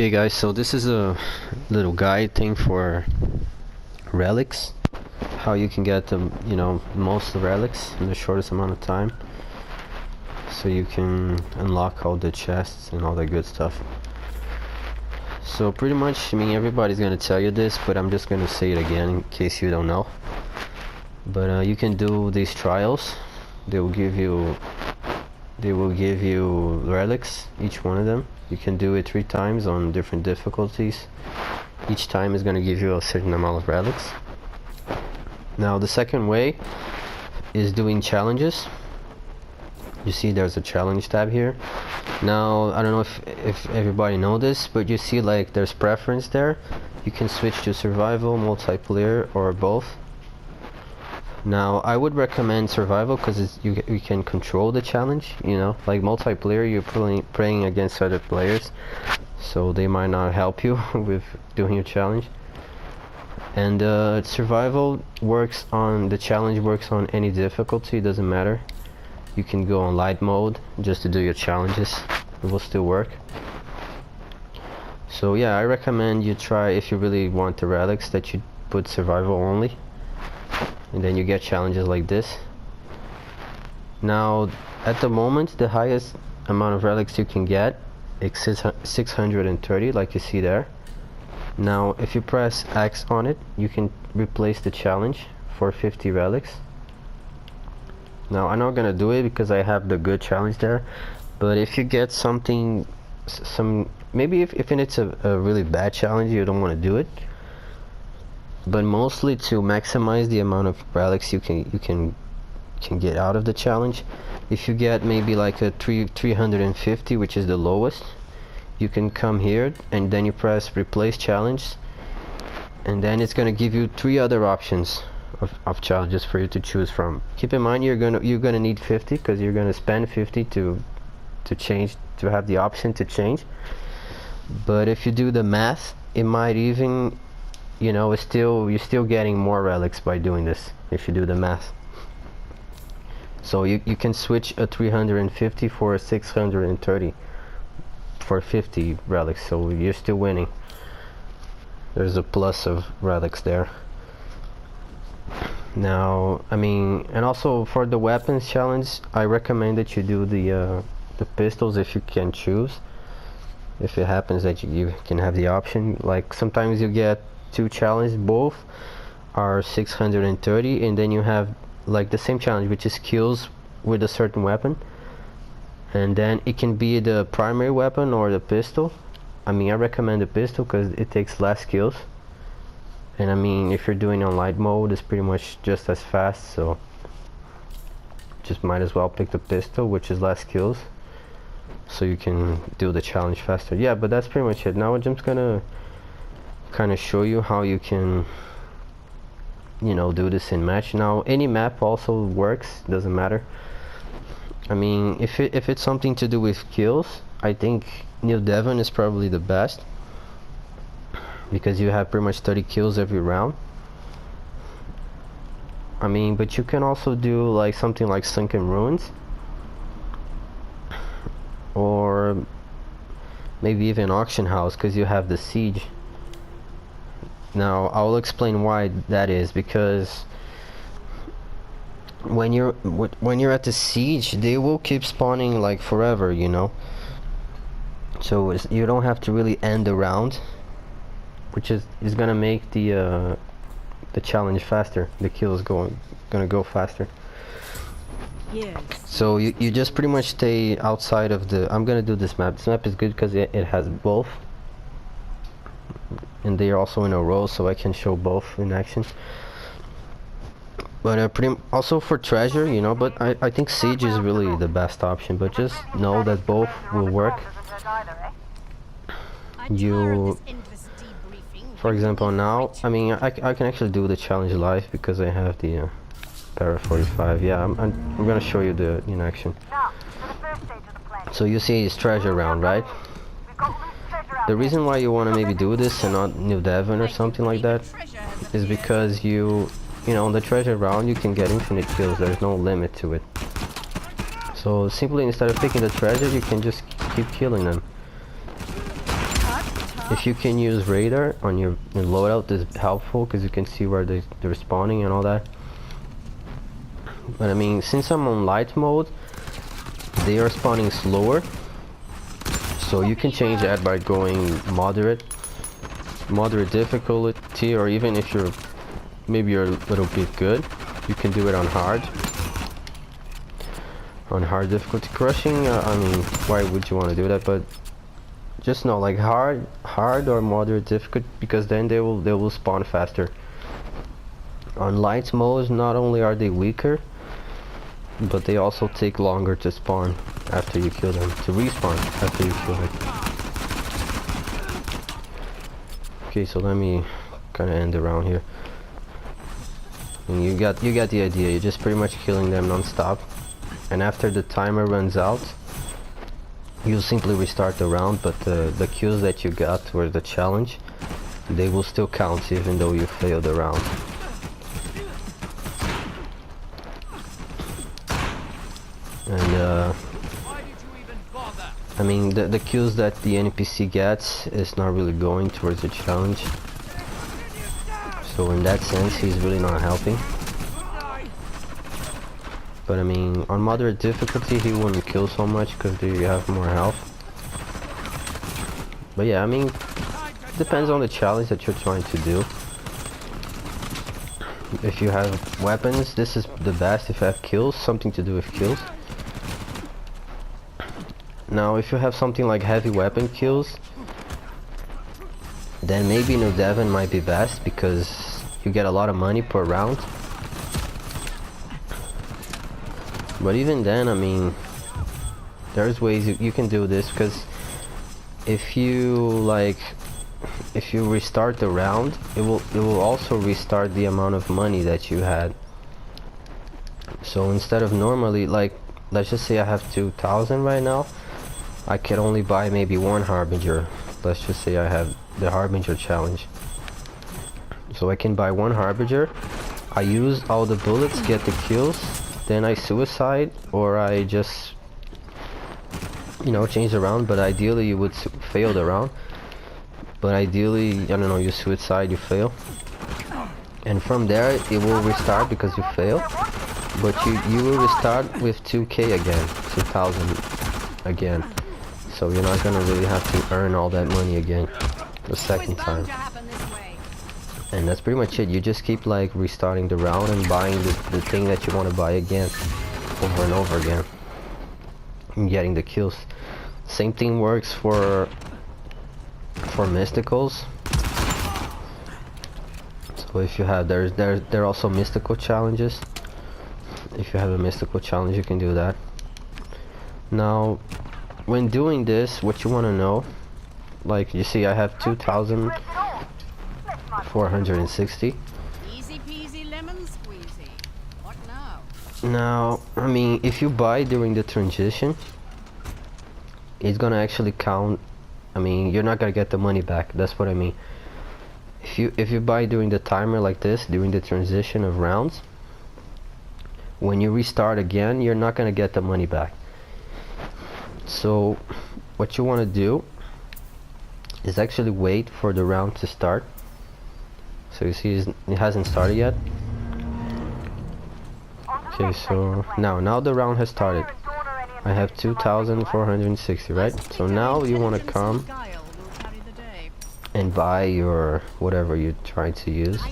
Okay guys, so this is a little guide thing for relics, how you can get the most relics in the shortest amount of time, so you can unlock all the chests and all that good stuff. So pretty much, I mean, everybody's gonna tell you this, but I'm just gonna say it again in case you don't know. But you can do these trials. They will give you relics, each one of them. You can do it 3 times on different difficulties. Each time is going to give you a certain amount of relics. Now the second way is doing challenges. You see there's a challenge tab here. Now I don't know if everybody know this, but you see like there's preference there. You can switch to survival, multiplayer, or both. Now I would recommend survival because you can control the challenge, like multiplayer you're playing against other players, so they might not help you with doing your challenge. And survival works on, the challenge works on any difficulty, it doesn't matter. You can go on light mode just to do your challenges, it will still work. So yeah, I recommend you try, if you really want the relics, that you put survival only. And then you get challenges like this. Now at the moment the highest amount of relics you can get is 630, like you see there. Now if you press X on it, you can replace the challenge for 50 relics. Now I'm not gonna do it because I have the good challenge there, but if you get something, maybe if it's a really bad challenge, you don't want to do it. But mostly to maximize the amount of relics you can get out of the challenge. If you get maybe like a 350, which is the lowest, you can come here and then you press replace challenge, and then it's gonna give you 3 other options of challenges for you to choose from. Keep in mind you're gonna need 50 because you're gonna spend 50 to change, to have the option to change. But if you do the math, it might even, you're still getting more relics by doing this if you do the math. So you can switch a 350 for a 630 for 50 relics, so you're still winning. There's a plus of relics there. Now I mean, and also for the weapons challenge, I recommend that you do the pistols if you can choose, if it happens that you can have the option. Like sometimes you get 2 challenges, both are 630, and then you have like the same challenge, which is kills with a certain weapon, and then it can be the primary weapon or the pistol. I mean, I recommend the pistol because it takes less kills, and I mean, if you're doing on light mode, it's pretty much just as fast, so just might as well pick the pistol, which is less kills, so you can do the challenge faster. Yeah, but that's pretty much it. Now I'm just gonna kind of show you how you can do this in match. Now any map also works, doesn't matter. I mean, if it's something to do with kills, I think New Devon is probably the best because you have pretty much 30 kills every round. I mean, but you can also do like something like Sunken Ruins, or maybe even Auction House, because you have the siege. Now I'll explain why that is, because when you're at the siege, they will keep spawning like forever, so you don't have to really end the round, which is gonna make the challenge faster. The kill is gonna go faster. Yes. So you just pretty much stay outside of the, I'm gonna do this map. This map is good because it has both, and they are also in a row, so I can show both in action. But also for treasure, but I think siege is really the best option. But just know that both will work. For example, now I mean, I can actually do the challenge live because I have the Para 45. Yeah, I'm gonna show you the in action. So you see it's treasure round, right? The reason why you want to maybe do this and not New Devon or something like that is because on the treasure round you can get infinite kills. There's no limit to it. So simply, instead of picking the treasure, you can just keep killing them. If you can use radar on your loadout, is helpful because you can see where they're spawning and all that. But I mean, since I'm on light mode, they are spawning slower, so you can change that by going moderate difficulty, or even if maybe you're a little bit good, you can do it on hard difficulty. Crushing, I mean, why would you want to do that? But just know, like hard or moderate difficult, because then they will spawn faster. On light modes, not only are they weaker, but they also take longer to spawn after you kill them, to respawn after you kill them. Okay, so let me kind of end around here. And you got the idea. You're just pretty much killing them non-stop, and after the timer runs out, you'll simply restart the round. But the kills that you got were the challenge, they will still count even though you failed the round. And I mean, the kills that the NPC gets is not really going towards the challenge, so in that sense he's really not helping. But I mean, on moderate difficulty he wouldn't kill so much because you have more health. But yeah, I mean, it depends on the challenge that you're trying to do. If you have weapons, this is the best. If you have kills, something to do with kills. Now, if you have something like heavy weapon kills, then maybe no Devon might be best, because you get a lot of money per round. But even then, I mean, there's ways you can do this, because if you restart the round, it will also restart the amount of money that you had. So instead of normally, like, let's just say I have 2,000 right now, I can only buy maybe one Harbinger. Let's just say I have the Harbinger challenge. So I can buy one Harbinger, I use all the bullets, get the kills, then I suicide, or I just, you know, change the round. But ideally you would fail the round. But ideally, I don't know, you suicide, you fail. And from there it will restart because you fail. But you will restart with 2k again, 2,000 again. So you're not gonna really have to earn all that money again the second time. And that's pretty much it. You just keep like restarting the round and buying the thing that you want to buy again, over and over again, and getting the kills. Same thing works for mysticals. So if you have, there are also mystical challenges. If you have a mystical challenge, you can do that. Now, when doing this, what you want to know, like you see I have 2,460. Easy peasy lemon squeezy. What now? Now, I mean, if you buy during the transition, it's gonna actually count. I mean, you're not gonna get the money back. That's what I mean. If you buy during the timer like this, during the transition of rounds, when you restart again, you're not gonna get the money back. So what you want to do is actually wait for the round to start. So you see it hasn't started yet. Okay, so now the round has started. I have 2,460, right? So now you want to come and buy your whatever you're trying to use.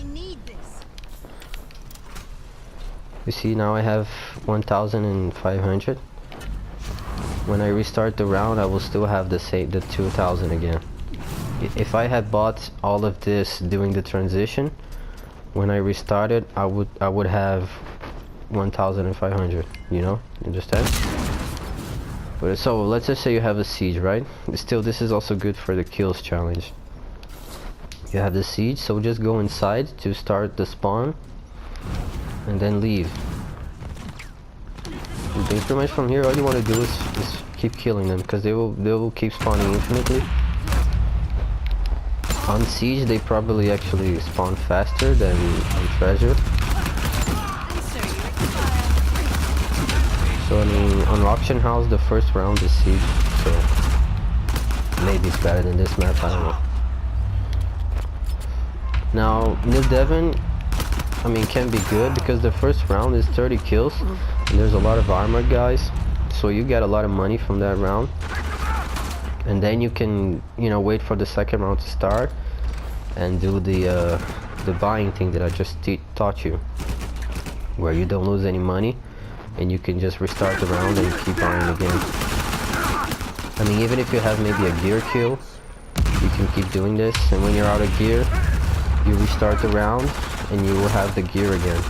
You see, now I have 1,500. When I restart the round, I will still have the 2,000 again. If I had bought all of this during the transition, when I restarted, I would have 1,500. You know, understand? But so let's just say you have a siege, right? Still, this is also good for the kills challenge. You have the siege, so just go inside to start the spawn, and then leave. And pretty much from here, all you want to do is keep killing them, because they will keep spawning infinitely. On siege, they probably actually spawn faster than on treasure. So I mean, on auction house, the first round is siege, so maybe it's better than this map. I don't know. Now, New Devon, I mean, can be good because the first round is 30 kills and there's a lot of armored guys, so you get a lot of money from that round, and then you can, you know, wait for the second round to start and do the buying thing that I just taught you, where you don't lose any money and you can just restart the round and keep buying again. I mean, even if you have maybe a gear kill, you can keep doing this, and when you're out of gear, you restart the round and you will have the gear again.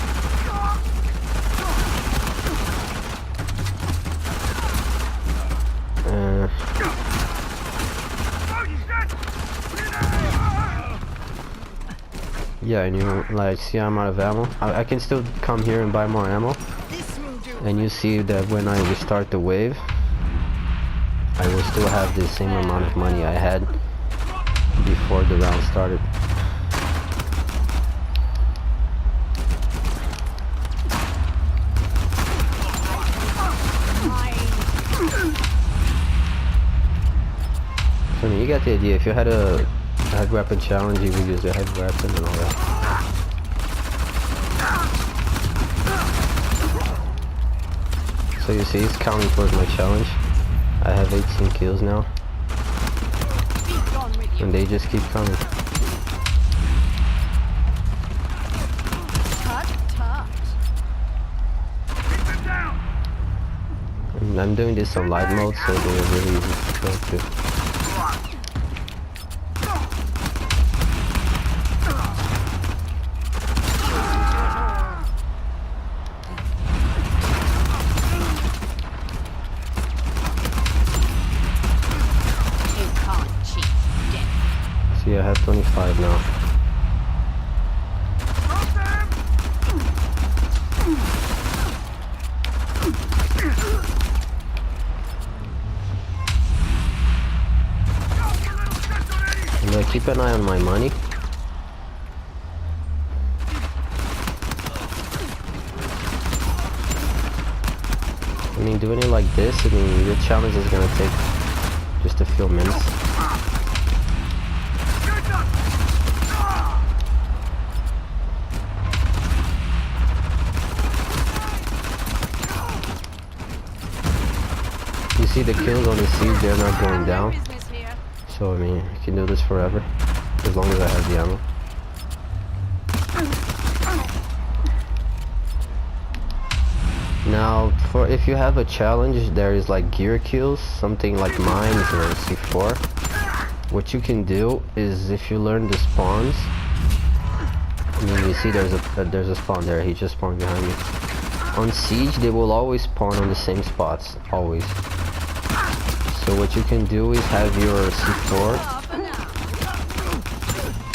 Yeah, and you like see I'm out of ammo. I can still come here and buy more ammo, and you see that when I restart the wave, I will still have the same amount of money I had before the round started. So I mean, you got the idea. If you had a head weapon challenge, you would use a head weapon and all that. So you see, it's counting towards my challenge. I have 18 kills now, and they just keep coming. And I'm doing this on light mode, so they're really easy to kill too. See, I have 25 now. And keep an eye on my money. I mean, doing it like this, I mean, your challenge is gonna take just a few minutes. You see the kills on the siege, they're not going down. So I mean, I can do this forever, as long as I have the ammo. Now, for if you have a challenge, there is like gear kills, something like mines or C4. What you can do is, if you learn the spawns, I mean, you see there's a spawn there. He just spawned behind me. On siege, they will always spawn on the same spots, always. So what you can do is have your C4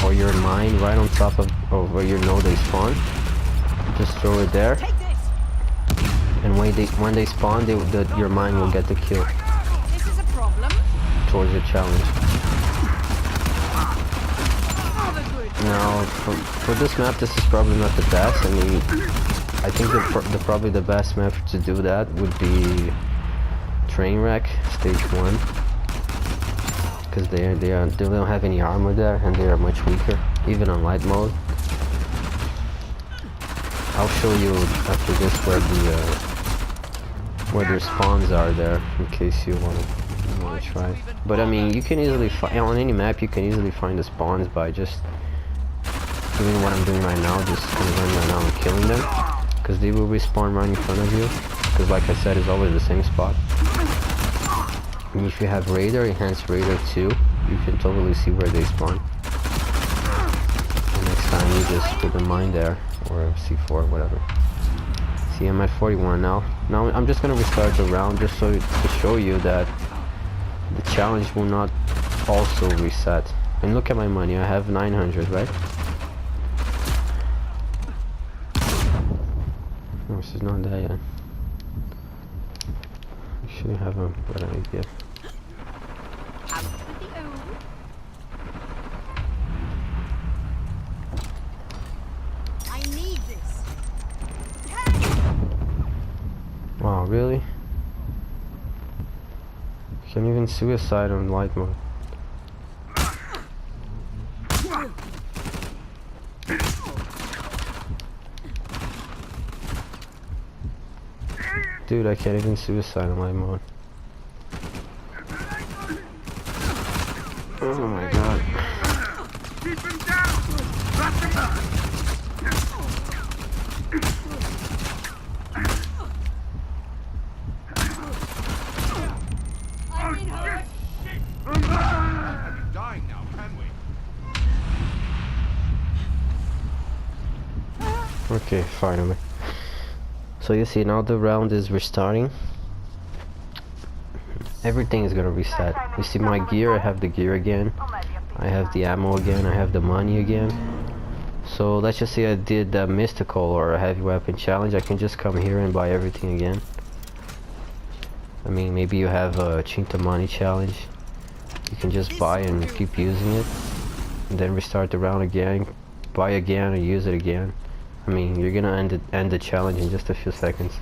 or your mine right on top of where you know they spawn. Just throw it there, and when they spawn, your mine will get the kill towards your challenge. Now, for this map, this is probably not the best. I mean, I think probably the best map to do that would be Trainwreck stage 1, because they don't have any armor there and they are much weaker, even on light mode. I'll show you after this where their spawns are there, in case you want to try. But I mean, you can easily find on any map. You can easily find the spawns by just doing what I'm doing right now, just kind of running around and killing them, because they will respawn right in front of you. Because like I said, it's always the same spot. And if you have radar, enhanced radar too, you can totally see where they spawn. And next time you just put a mine there, or a C4, whatever. See, I'm at 41 now. Now I'm just gonna restart the round just to show you that the challenge will not also reset. And look at my money, I have 900, right? No, this is not that yet. Should have a better idea. I need this. Wow, really? Can't even suicide on light mode. Dude, I can't even suicide in live mode. Oh my god. Keep him down! Drop him up! Dying now, can we? Okay, finally. So you see now the round is restarting. Everything is gonna reset. You see my gear, I have the gear again. I have the ammo again, I have the money again. So let's just say I did a mystical or a heavy weapon challenge. I can just come here and buy everything again. I mean, maybe you have a Chinta money challenge. You can just buy and keep using it. And then restart the round again. Buy again and use it again. I mean, you're gonna end the challenge in just a few seconds.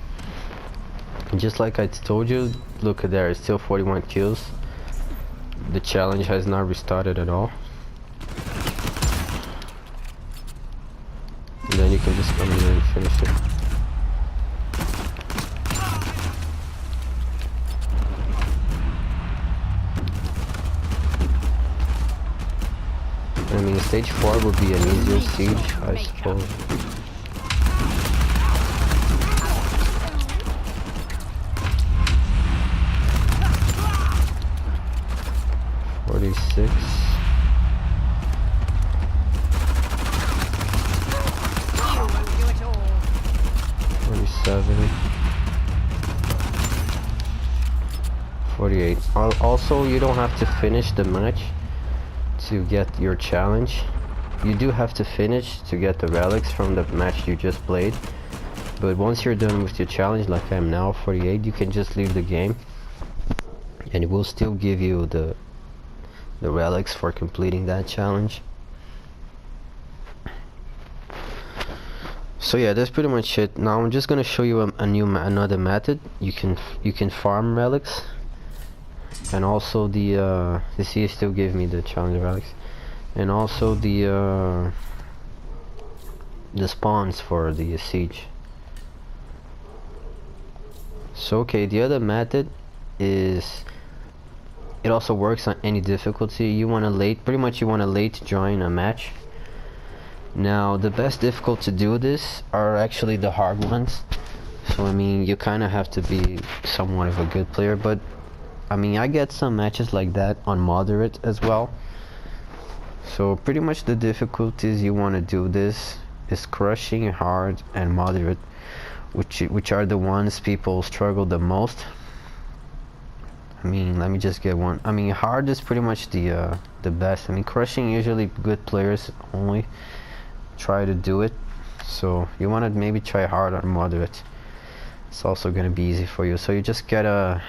And just like I told you, look at there, it's still 41 kills. The challenge has not restarted at all. And then you can just come here and finish it. I mean, stage 4 would be an easier siege, I suppose. Six. 47. 48. Also, you don't have to finish the match to get your challenge. You do have to finish to get the relics from the match you just played. But once you're done with your challenge, like I am now, 48, you can just leave the game. And it will still give you the relics for completing that challenge. So yeah, that's pretty much it. Now I'm just gonna show you another method. You can farm relics, and also the see, it still gave me the challenge relics, and also the spawns for the siege. So okay, the other method is, it also works on any difficulty. You want to pretty much you want to late join a match. Now the best difficult to do this are actually the hard ones. So I mean, you kind of have to be somewhat of a good player, but I mean, I get some matches like that on moderate as well. So pretty much the difficulties you want to do this is crushing, hard, and moderate, which are the ones people struggle the most. I mean, let me just get one. I mean, hard is pretty much the best. I mean, crushing, usually good players only try to do it. So you want to maybe try hard or moderate. It's also going to be easy for you. So you just get a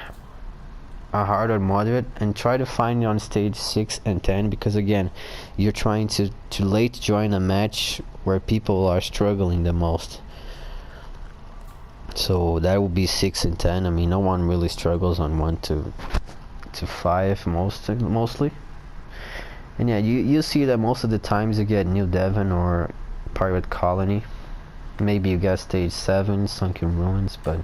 hard or moderate and try to find it on stage 6 and 10, because again, you're trying to late join a match where people are struggling the most. So that would be 6 and 10. I mean, no one really struggles on 1 to 5 mostly. And yeah, you see that most of the times you get New Devon or Pirate Colony. Maybe you get stage 7, Sunken Ruins, but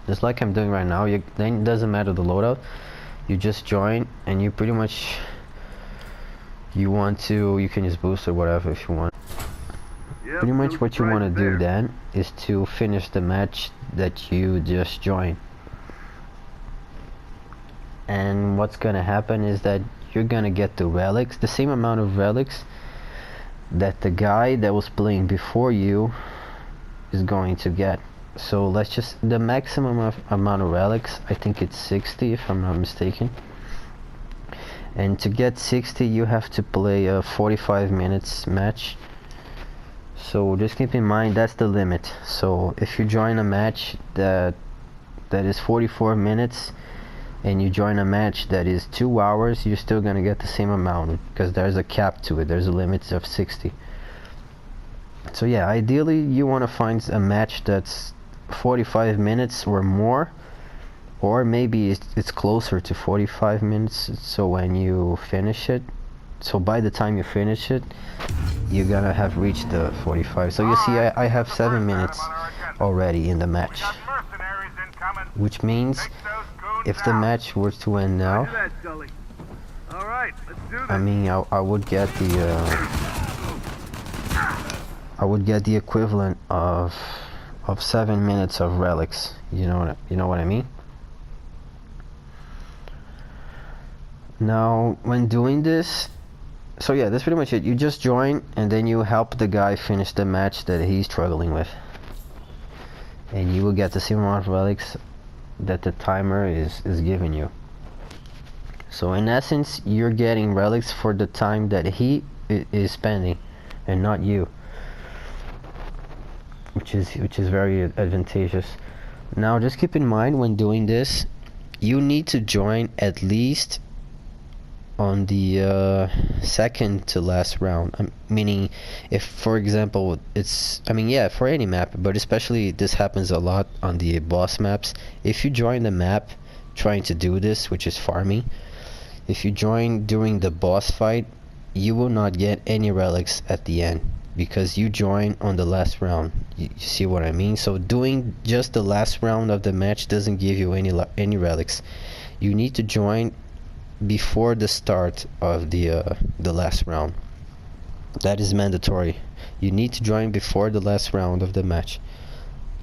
just like I'm doing right now, then it doesn't matter the loadout. You just join and you pretty much, you can just boost or whatever if you want. Pretty much what you want to do then is to finish the match that you just joined. And what's gonna happen is that you're gonna get the relics, the same amount of relics that the guy that was playing before you is going to get. So let's just, the maximum amount of relics, I think it's 60 if I'm not mistaken. And to get 60 you have to play a 45 minutes match. So just keep in mind that's the limit. So if you join a match that is 44 minutes and you join a match that is 2 hours, you're still gonna get the same amount, because there's a cap to it. There's a limit of 60. So yeah, ideally you want to find a match that's 45 minutes or more, or maybe it's closer to 45 minutes. So when you finish it, so by the time you finish it, you're gonna have reached the 45. So you see, I have 7 minutes already in the match. which means Take those goons if the out. match were to end now, Roger that, Sully. All right, let's do this. I mean, I would get the equivalent of 7 minutes of relics. You know what I mean? Now, when doing this, so yeah, that's pretty much it. You just join, and then you help the guy finish the match that he's struggling with, and you will get the same amount of relics that the timer is giving you. So in essence, you're getting relics for the time that he is spending, and not you, which is very advantageous. Now, just keep in mind when doing this, you need to join at least on the second to last round. Meaning, if for example it's, I mean, yeah, for any map, but especially this happens a lot on the boss maps. If you join the map trying to do this, which is farming, if you join during the boss fight, you will not get any relics at the end because you join on the last round. You see what I mean? So doing just the last round of the match doesn't give you any relics. You need to join before the start of the last round. That is mandatory. You need to join before the last round of the match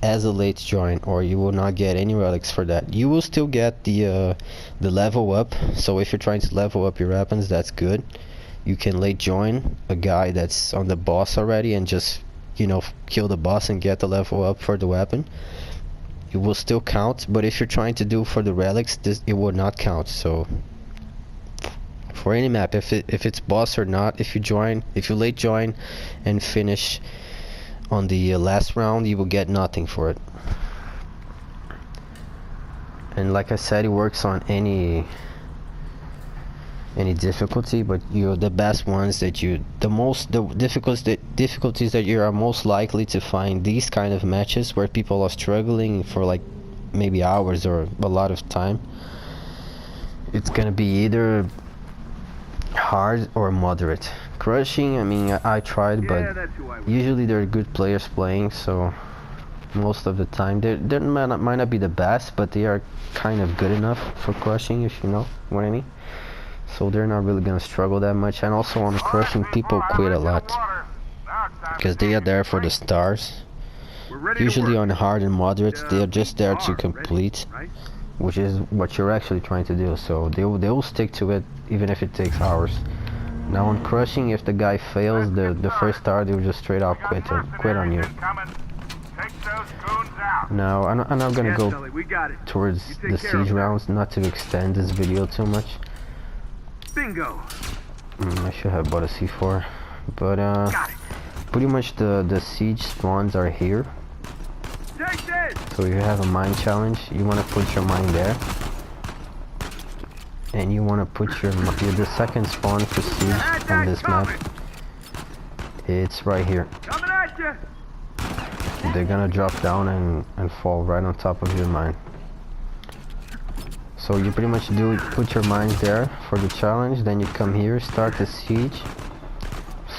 as a late join, or you will not get any relics for that. You will still get the level up. So if you're trying to level up your weapons, that's good. You can late join a guy that's on the boss already and just, you know, kill the boss and get the level up for the weapon. It will still count, but if you're trying to do for the relics, it will not count. So for any map, if it's boss or not, if you late join and finish on the last round, you will get nothing for it. And like I said, it works on any difficulty, but the best ones that the difficulties that you are most likely to find these kind of matches where people are struggling for like maybe hours or a lot of time, it's gonna be either hard or moderate. Crushing, I mean, I tried, but usually there are good players playing, so most of the time they might not be the best, but they are kind of good enough for crushing, if you know what I mean. So they're not really gonna struggle that much. And also on crushing, people quit a lot because they are there for the stars. Usually on hard and moderates, they are just there to complete, which is what you're actually trying to do. So they will stick to it even if it takes hours. Now on crushing, if the guy fails the first star, they will just straight out quit on you. Now I'm not gonna go towards the siege rounds, not to extend this video too much. Bingo. I should have bought a C4, but pretty much the siege spawns are here. So if you have a mine challenge, you want to put your mine there, and you want to put the second spawn for siege on this map. It's right here. They're gonna drop down and fall right on top of your mine. So you pretty much put your mines there for the challenge, then you come here, start the siege.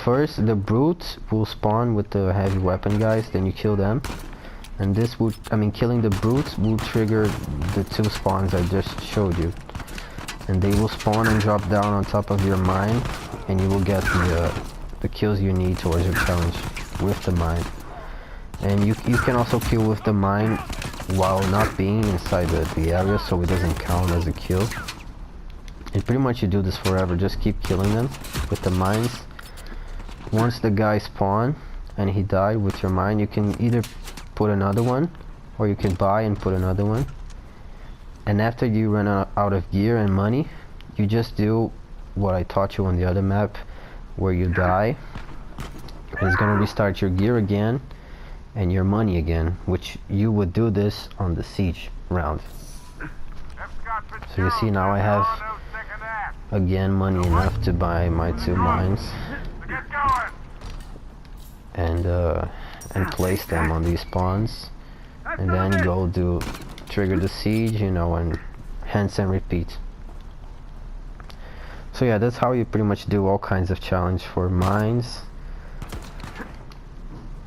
First the brutes will spawn with the heavy weapon guys, then you kill them. And this would, I mean, killing the brutes will trigger the 2 spawns I just showed you. And they will spawn and drop down on top of your mine, and you will get the kills you need towards your challenge with the mine. And you can also kill with the mine while not being inside the area, so it doesn't count as a kill. And pretty much you do this forever, just keep killing them with the mines. Once the guy spawn and he died with your mine, you can either put another one, or you can buy and put another one. And after you run out of gear and money, you just do what I taught you on the other map, where you die. It's gonna restart your gear again and your money again, which you would do this on the siege round. So you see, now I have again money enough to buy my 2 mines and place them on these spawns, and then go trigger the siege, you know, and hence and repeat. So yeah, that's how you pretty much do all kinds of challenge for mines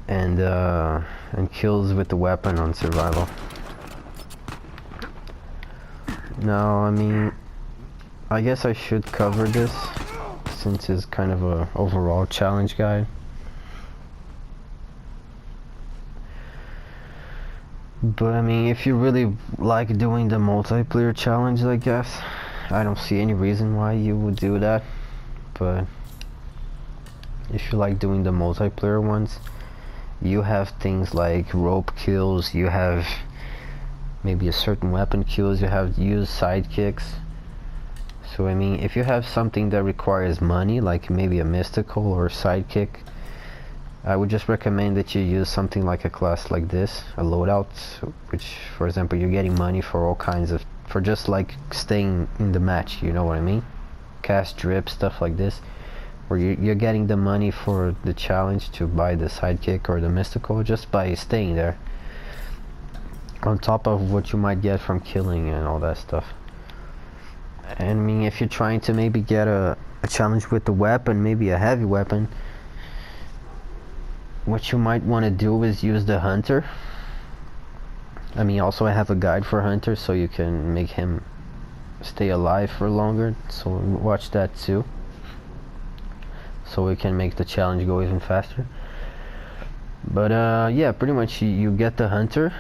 and kills with the weapon on survival. Now, I mean, I guess I should cover this since it's kind of a overall challenge guide. But I mean, if you really like doing the multiplayer challenge, I guess I don't see any reason why you would do that. But if you like doing the multiplayer ones, you have things like rope kills, you have maybe a certain weapon kills, you have use sidekicks. So I mean, if you have something that requires money, like maybe a mystical or a sidekick, I would just recommend that you use something like a class like this, a loadout, which, for example, you're getting money for all kinds of, for just like staying in the match, you know what I mean? Cast drip, stuff like this, where you're getting the money for the challenge to buy the sidekick or the mystical just by staying there, on top of what you might get from killing and all that stuff. And I mean, if you're trying to maybe get a challenge with the weapon, maybe a heavy weapon, what you might want to do is use the hunter. I mean, also I have a guide for hunter, so you can make him stay alive for longer, so watch that too, so we can make the challenge go even faster. But yeah, pretty much you get the hunter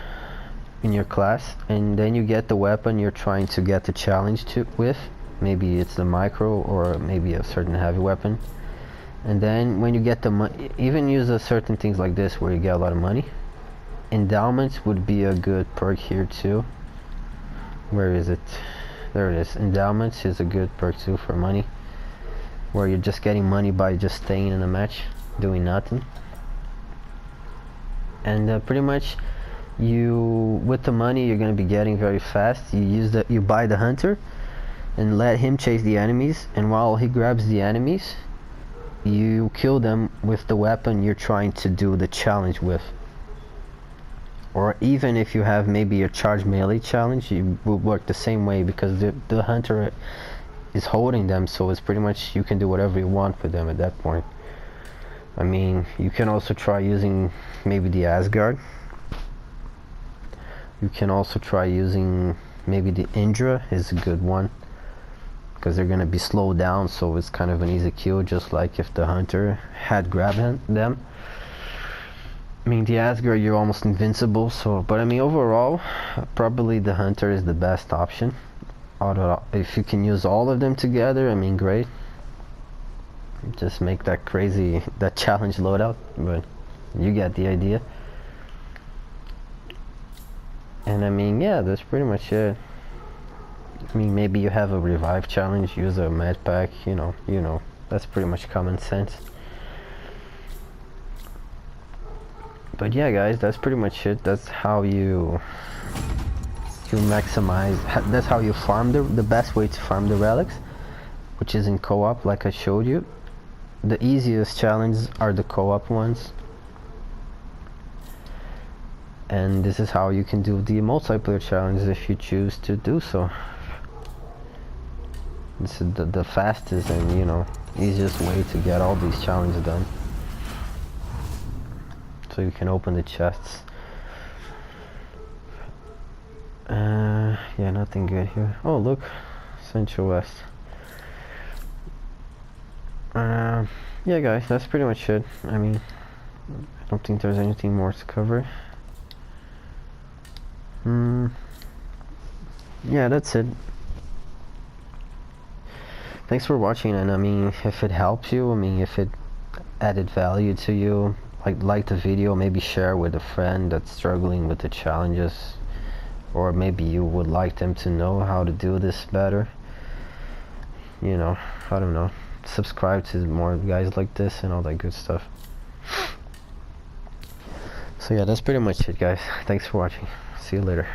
in your class, and then you get the weapon you're trying to get the challenge with. Maybe it's the micro, or maybe a certain heavy weapon. And then when you get the money, even use certain things like this where you get a lot of money. Endowments would be a good perk here too. Where is it? There it is. Endowments is a good perk too for money, where you're just getting money by just staying in a match, doing nothing. And pretty much with the money you're going to be getting very fast, you buy the hunter and let him chase the enemies, and while he grabs the enemies, you kill them with the weapon you're trying to do the challenge with. Or even if you have maybe a charge melee challenge, you will work the same way, because the hunter is holding them, so it's pretty much you can do whatever you want with them at that point. I mean, you can also try using maybe the Asgard. You can also try using maybe the Indra is a good one, because they're gonna be slowed down, so it's kind of an easy kill, just like if the hunter had grabbed them. I mean, the Asgard, you're almost invincible, so, but I mean, overall, probably the hunter is the best option. If you can use all of them together, I mean, great. Just make that challenge loadout, but you get the idea. And I mean, yeah, that's pretty much it. I mean, maybe you have a revive challenge, use a med pack, you know, that's pretty much common sense. But yeah, guys, that's pretty much it. That's how you maximize, that's how you farm the best way to farm the relics, which is in co-op, like I showed you. The easiest challenges are the co-op ones, and this is how you can do the multiplayer challenges if you choose to do so. This is the fastest and, you know, easiest way to get all these challenges done. So you can open the chests. Yeah, nothing good here. Oh, look, Central West. Yeah, guys, that's pretty much it. I mean, I don't think there's anything more to cover. Yeah, that's it. Thanks for watching, and I mean, if it helps you, I mean, if it added value to you, like the video, maybe share with a friend that's struggling with the challenges, or maybe you would like them to know how to do this better. You know, I don't know. Subscribe to more guys like this and all that good stuff. So yeah, that's pretty much it, guys. Thanks for watching. See you later.